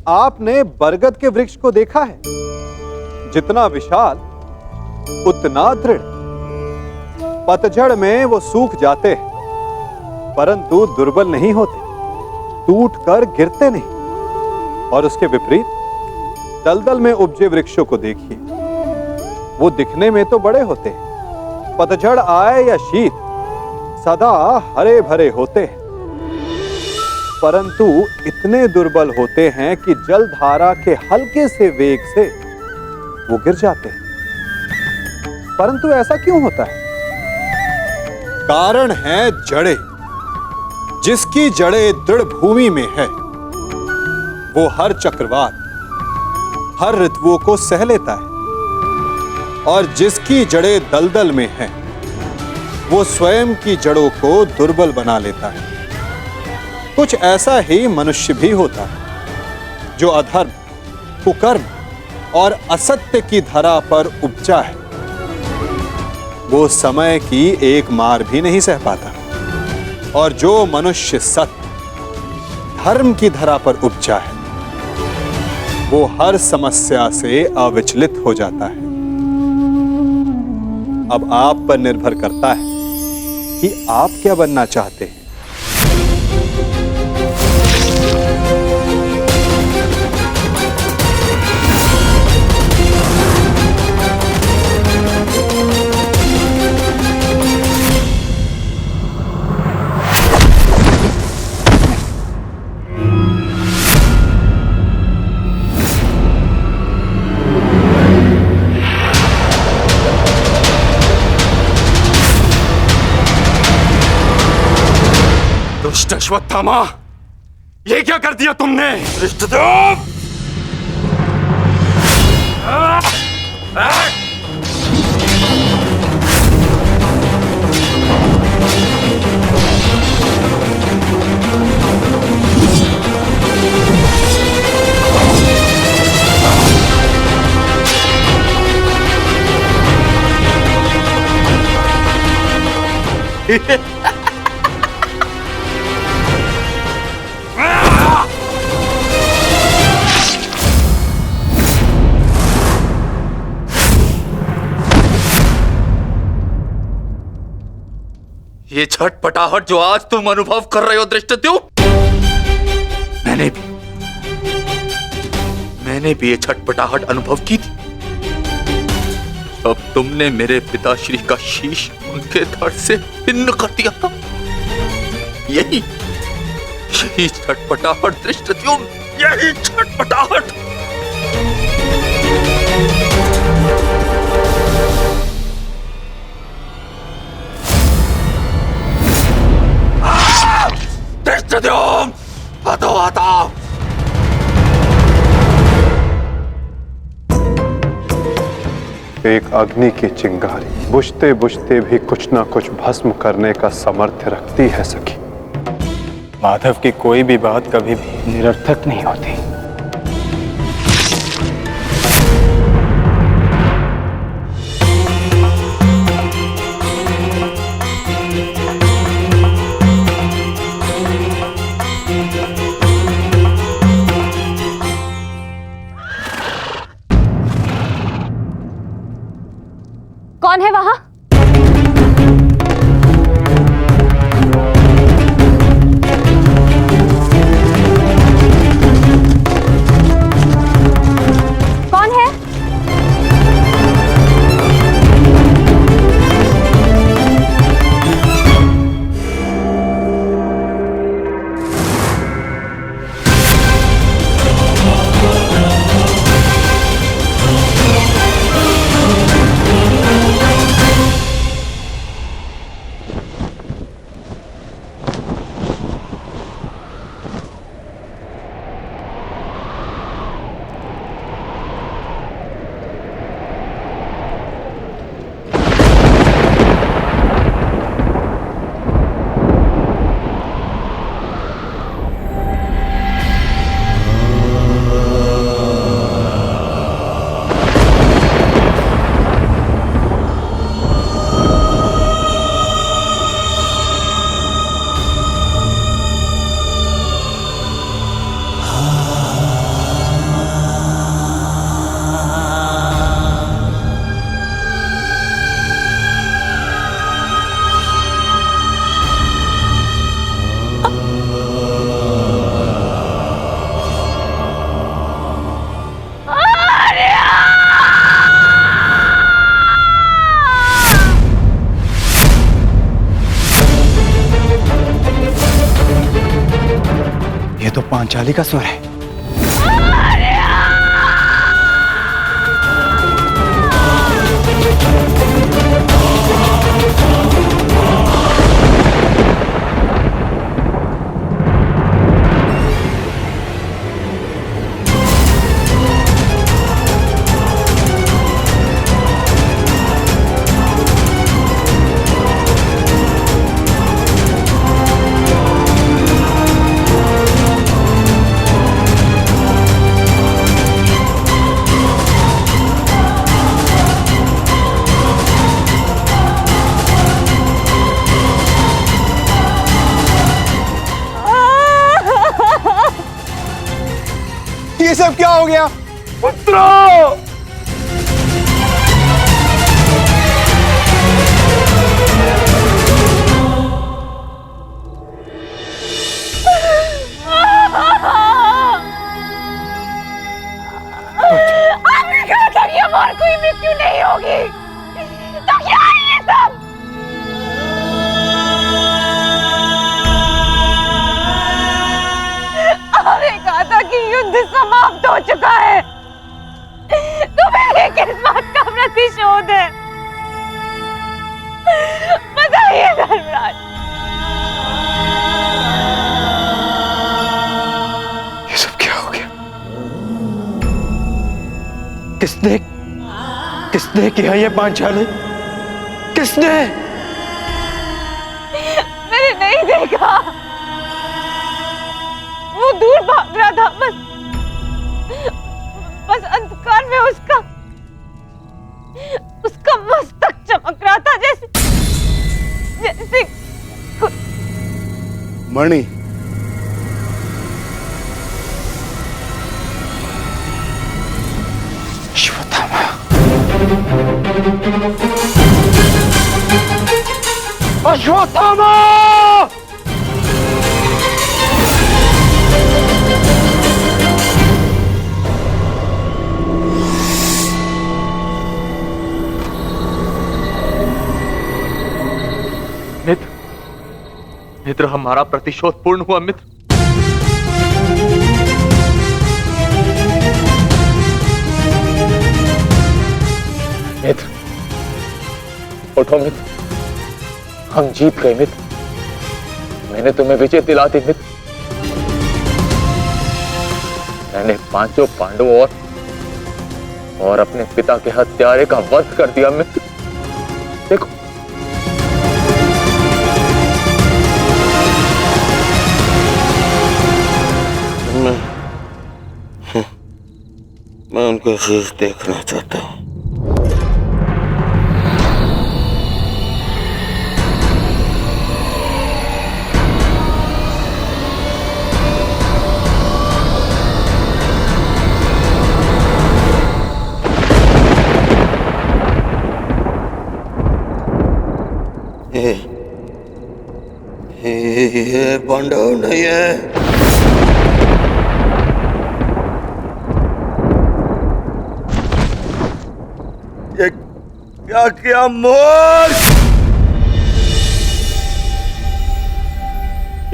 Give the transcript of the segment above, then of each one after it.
आपने बरगद के वृक्ष को देखा है? जितना विशाल उतना दृढ़। पतझड़ में वो सूख जाते हैं, परंतु दुर्बल नहीं होते, टूटकर गिरते नहीं। और उसके विपरीत दलदल में उपजे वृक्षों को देखिए, वो दिखने में तो बड़े होते हैं, पतझड़ आए या शीत सदा हरे भरे होते हैं, परंतु इतने दुर्बल होते हैं कि जलधारा के हल्के से वेग से वो गिर जाते हैं। परंतु ऐसा क्यों होता है? कारण है जड़ें। जिसकी जड़ें दृढ़ भूमि में है, वो हर चक्रवात, हर ऋतुओं को सह लेता है, और जिसकी जड़ें दलदल में है, वो स्वयं की जड़ों को दुर्बल बना लेता है। कुछ ऐसा ही मनुष्य भी होता है, जो अधर्म, कुकर्म और असत्य की धरा पर उपजा है। वो समय की एक मार भी नहीं सह पाता, और जो मनुष्य सत्य, धर्म की धरा पर उपजा है, वो हर समस्या से अविचलित हो जाता है। अब आप पर निर्भर करता है कि आप क्या बनना चाहते हैं। दुष्ट अश्वत्थामा, ये क्या कर दिया तुमने? धृष्टद्युम्न! ये छटपटाहट जो आज तुम अनुभव कर रहे हो धृष्टद्युम्न, मैंने भी ये छटपटाहट अनुभव की थी जब तुमने मेरे पिताश्री का शीश उनके धड़ से भिन्न कर दिया था। यही छटपटाहट धृष्टद्युम्न, यही छटपटाहट। धृष्टद्युम्न, हतो। एक अग्नि की चिंगारी बुझते बुझते भी कुछ ना कुछ भस्म करने का सामर्थ्य रखती है सखी। माधव की कोई भी बात कभी भी निरर्थक नहीं होती। कौन है वहां? तो पांचाली का स्वर है। ये सब क्या हो गया? पुत्रो! आपने कहा था कि हमारी कोई मृत्यु नहीं होगी, तो क्या है ये सब? आपने कहा था कि युद्ध समाप्त हो चुका है, तो फिर ये किस बात का प्रतिशोध है? बताइए धर्मराज। ये सब क्या हो गया? किसने किया ये पांचाली? किसने? मैंने नहीं देखा, वो दूर भाग रहा था, बस अंधकार में उसका मस्तक चमक रहा था, जैसे मणि, अश्वत्थामा! अश्वत्थामा! मित्र, हमारा प्रतिशोध पूर्ण हुआ मित्र। मित्र, उठो मित्र, हम जीत गए मित्र। मैंने तुम्हें विजय दिला दी मित्र। मैंने पांचों पांडवों और अपने पिता के हत्यारे का वध कर दिया मित्र। देखो, मैं उनका शीश देखना चाहता हूँ। ये पांडव नहीं है। ये क्या किया मूर्ख?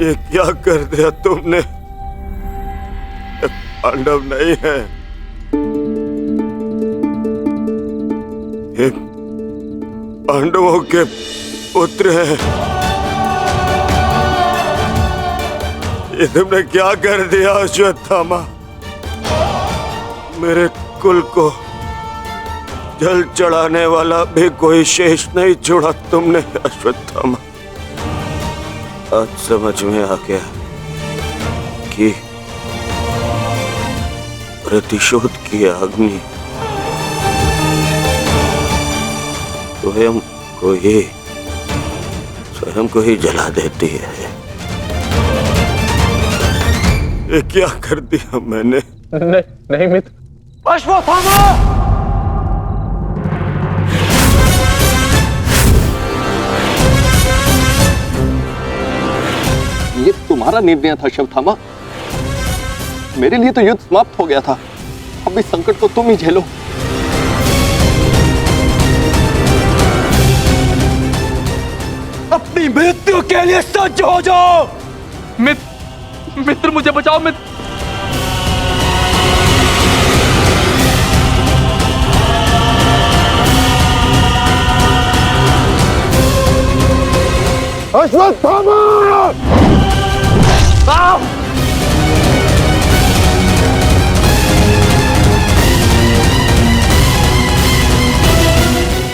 ये क्या कर दिया तुमने? ये पांडव नहीं है, ये पांडवों के पुत्र हैं। ये तुमने क्या कर दिया अश्वत्थामा? मेरे कुल को जल चढ़ाने वाला भी कोई शेष नहीं छोड़ा तुमने अश्वत्थामा। आज समझ में आ गया कि प्रतिशोध की अग्नि स्वयं को ही जला देती है। ये क्या कर दिया मैंने? नहीं मित्र। अश्वत्थामा! ये तुम्हारा निर्णय था अश्वत्थामा। मेरे लिए तो युद्ध समाप्त हो गया था। अब इस संकट को तुम ही झेलो। अपनी मृत्यु के लिए सज्ज हो जाओ। मित्र, मित्र मुझे बचाओ मित्र। अश्वत्थामा!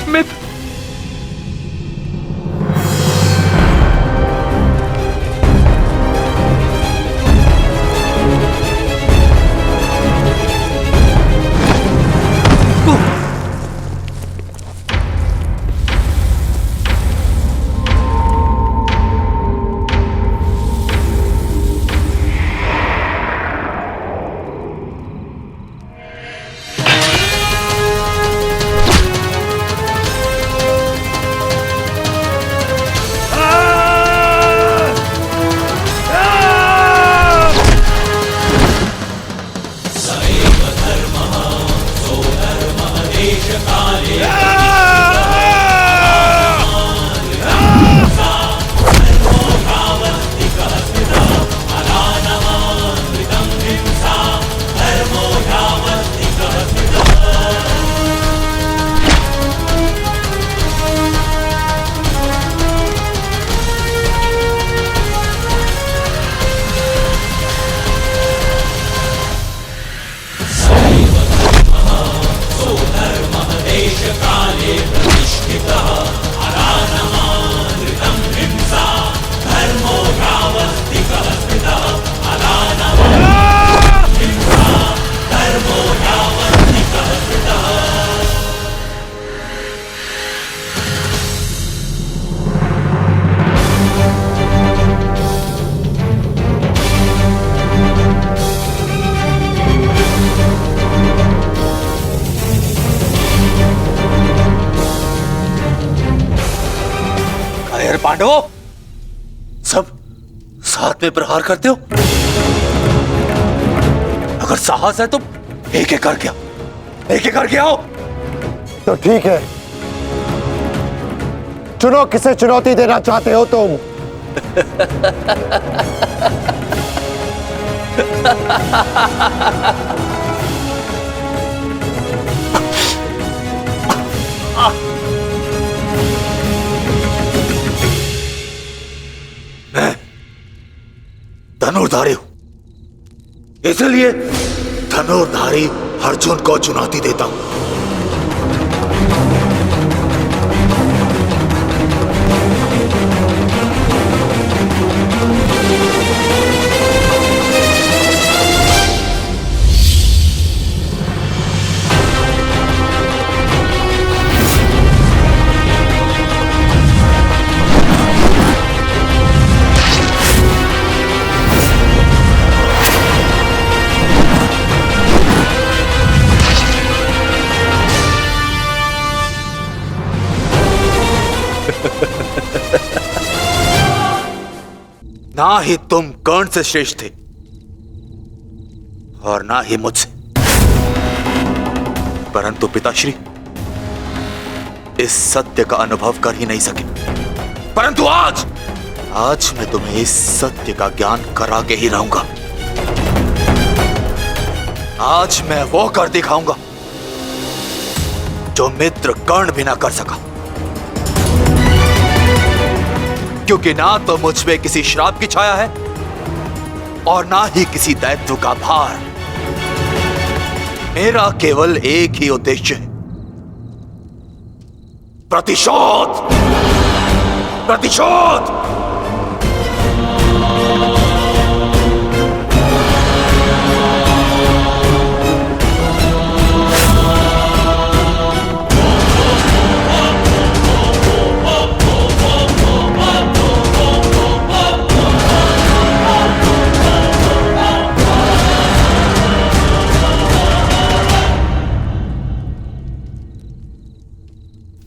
मित्र पांडवों, सब साथ में प्रहार करते हो? अगर साहस है तो एक एक करके आओ, एक एक करके आओ। तो ठीक है, चुनो किसे चुनौती देना चाहते हो तुम। मैं धनुर्धारी हूं, इसलिए धनुर्धारी अर्जुन को चुनौती देता हूं। ना ही तुम कर्ण से श्रेष्ठ थे और ना ही मुझसे, परंतु पिताश्री इस सत्य का अनुभव कर ही नहीं सके। परंतु आज मैं तुम्हें इस सत्य का ज्ञान करा के ही रहूंगा। आज मैं वो कर दिखाऊंगा जो मित्र कर्ण भी ना कर सका, क्योंकि ना तो मुझ पे किसी श्राप की छाया है और ना ही किसी दायित्व का भार। मेरा केवल एक ही उद्देश्य है, प्रतिशोध। प्रतिशोध।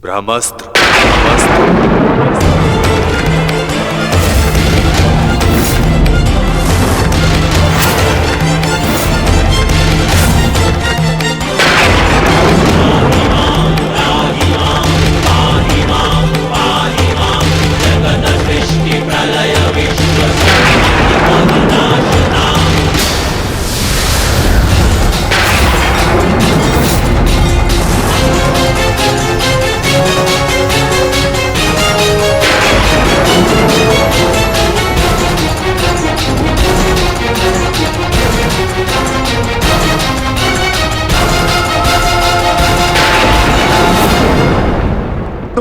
ब्रह्मास्त्र। प्रलय विश्व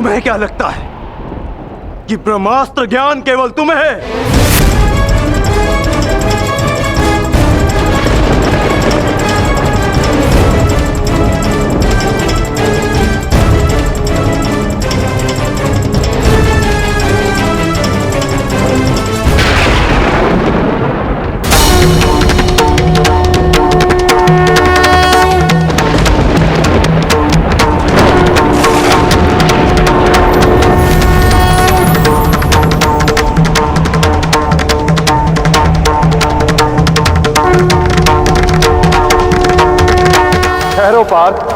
तुम्हें क्या लगता है कि ब्रह्मास्त्र ज्ञान केवल तुम्हें है? ठहरो पार्थ।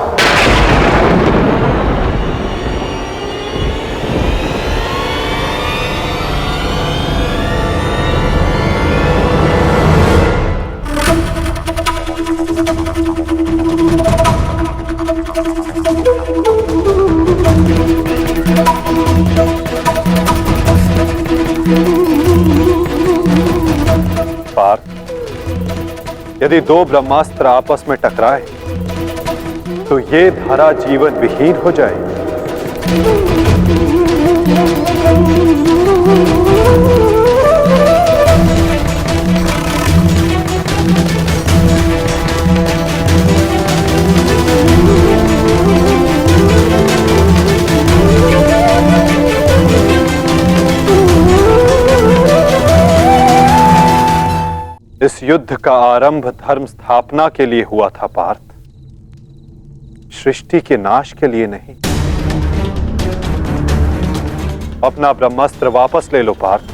पार्थ, यदि दो ब्रह्मास्त्र आपस में टकराए तो ये धारा जीवन विहीन हो जाएगी। इस युद्ध का आरंभ धर्म स्थापना के लिए हुआ था पार्थ, सृष्टि के नाश के लिए नहीं। अपना ब्रह्मास्त्र वापस ले लो पार्थ।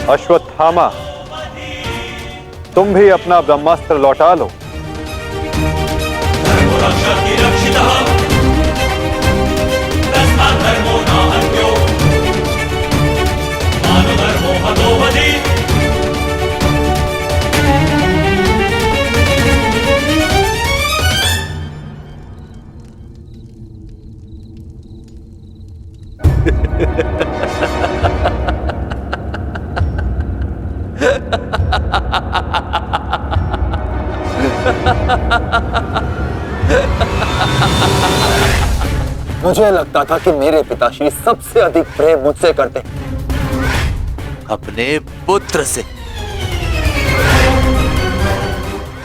अश्वत्थामा, तुम भी अपना ब्रह्मास्त्र लौटा लो। मुझे लगता था कि मेरे पिताश्री सबसे अधिक प्रेम मुझसे करते, अपने पुत्र से,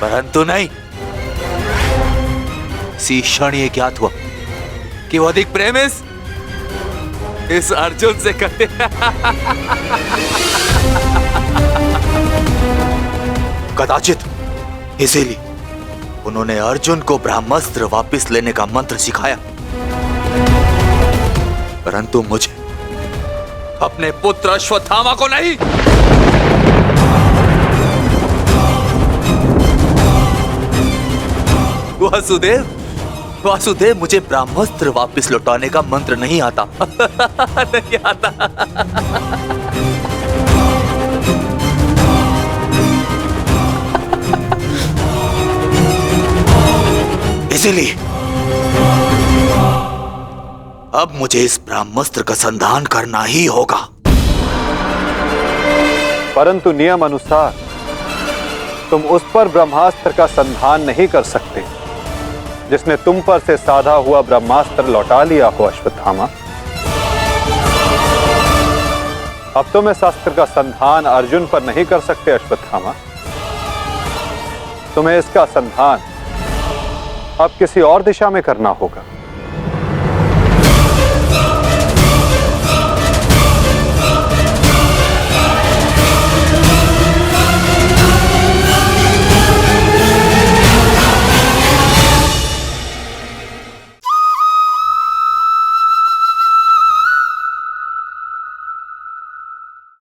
परंतु नहीं। इसी क्षण ये ज्ञात हुआ कि वो अधिक प्रेम इस अर्जुन से करते। कदाचित इसीलिए उन्होंने अर्जुन को ब्रह्मास्त्र वापस लेने का मंत्र सिखाया, परंतु मुझे, अपने पुत्र अश्वत्थामा को नहीं। वासुदेव, मुझे ब्रह्मास्त्र वापस लौटाने का मंत्र नहीं आता। नहीं आता। इसीलिए अब मुझे इस ब्रह्मास्त्र का संधान करना ही होगा। परंतु नियम अनुसार तुम उस पर ब्रह्मास्त्र का संधान नहीं कर सकते जिसने तुम पर से साधा हुआ ब्रह्मास्त्र लौटा लिया हो अश्वत्थामा। अब तुम इस अस्त्र का संधान अर्जुन पर नहीं कर सकते अश्वत्थामा। तुम्हें इसका संधान अब किसी और दिशा में करना होगा।